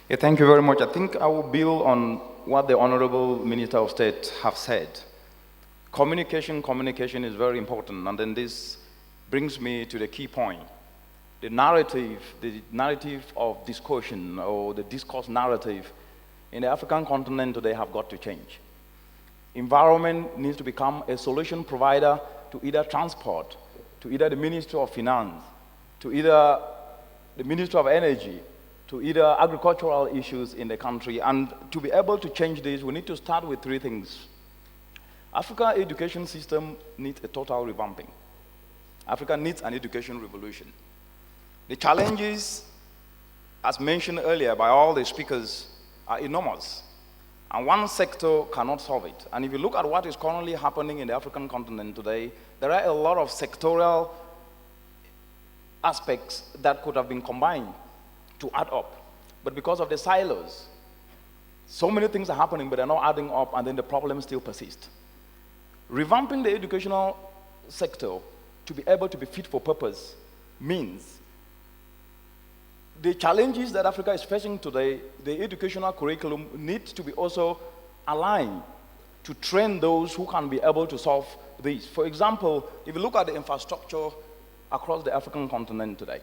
Yeah, thank you very much. I think I will build on what the Honorable Minister of State have said. Communication is very important, and then this brings me to the key point. The narrative of discussion, or the discourse narrative in the African continent today have got to change. Environment needs to become a solution provider to either transport, to either the Ministry of Finance, to either the Ministry of Energy, to either agricultural issues in the country. And to be able to change this, we need to start with three things. Africa education system needs a total revamping. Africa needs an education revolution. The challenges, as mentioned earlier by all the speakers, are enormous. And one sector cannot solve it. And if you look at what is currently happening in the African continent today, there are a lot of sectoral aspects that could have been combined to add up. But because of the silos, so many things are happening, but they're not adding up, and then the problems still persist. Revamping the educational sector to be able to be fit for purpose means the challenges that Africa is facing today, the educational curriculum needs to be also aligned to train those who can be able to solve these. For example, if you look at the infrastructure across the African continent today,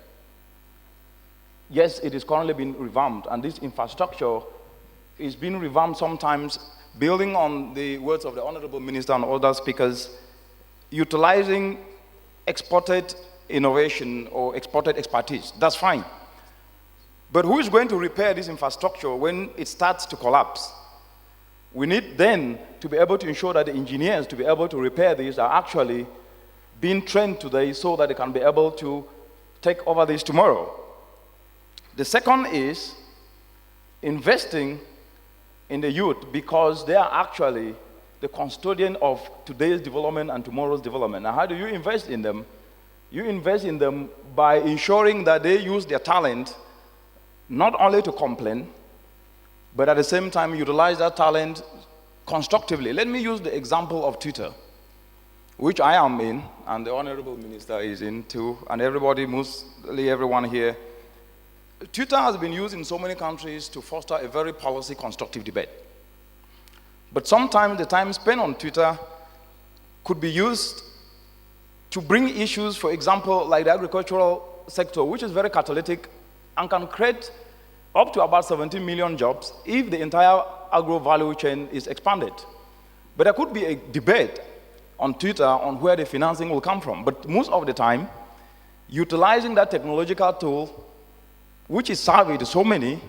yes, it is currently being revamped, and this infrastructure is being revamped sometimes, building on the words of the Honorable Minister and other speakers, utilizing exported innovation or exported expertise. That's fine. But who is going to repair this infrastructure when it starts to collapse? We need then to be able to ensure that the engineers to be able to repair this are actually being trained today so that they can be able to take over this tomorrow. The second is investing in the youth, because they are actually the custodian of today's development and tomorrow's development. Now, how do you invest in them? You invest in them by ensuring that they use their talent not only to complain, but at the same time utilize that talent constructively. Let me use the example of Twitter, which I am in, and the Honorable Minister is in too, and everybody, mostly everyone here. Twitter has been used in so many countries to foster a very policy constructive debate. But sometimes the time spent on Twitter could be used to bring issues, for example, like the agricultural sector, which is very catalytic and can create up to about 17 million jobs if the entire agro value chain is expanded. But there could be a debate on Twitter on where the financing will come from. But most of the time, utilizing that technological tool, which is savvy to so many,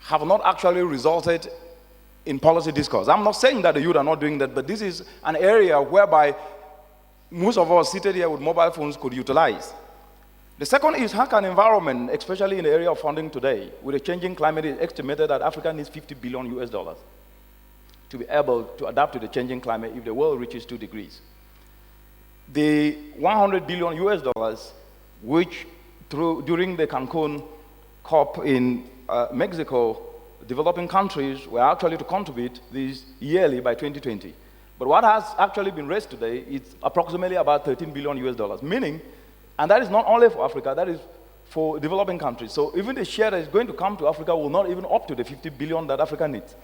have not actually resulted in policy discourse. I'm not saying that the youth are not doing that, but this is an area whereby most of us seated here with mobile phones could utilize. The second is how can environment, especially in the area of funding today, with a changing climate, it's estimated that Africa needs $50 billion to be able to adapt to the changing climate if the world reaches 2 degrees. The $100 billion which during the Cancun COP in Mexico, developing countries were actually to contribute this yearly by 2020. But what has actually been raised today is approximately about $13 billion, meaning, and that is not only for Africa, that is for developing countries. So even the share that is going to come to Africa will not even up to the 50 billion that Africa needs.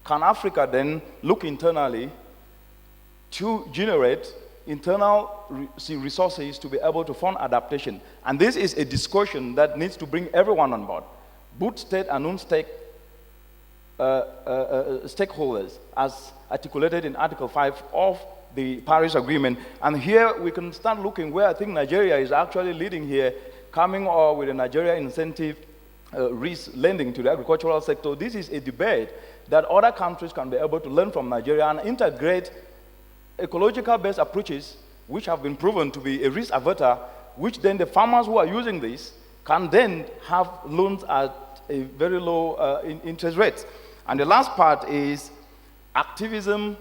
Can Africa then look internally to generate internal resources to be able to fund adaptation? And this is a discussion that needs to bring everyone on board, both state and non-state stakeholders, as articulated in Article 5 of the Paris Agreement. And here we can start looking where I think Nigeria is actually leading here, coming with a Nigeria incentive risk lending to the agricultural sector. This is a debate that other countries can be able to learn from Nigeria and integrate ecological-based approaches which have been proven to be a risk averter, which then the farmers who are using this can then have loans at a very low interest rate. And the last part is activism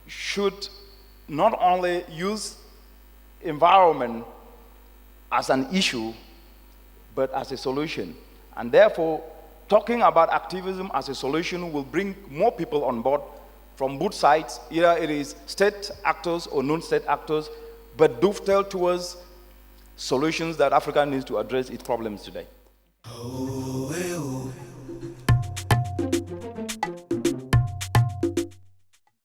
should not only use environment as an issue, but as a solution. And therefore, talking about activism as a solution will bring more people on board from both sides, either it is state actors or non-state actors, but dovetail towards solutions that Africa needs to address its problems today.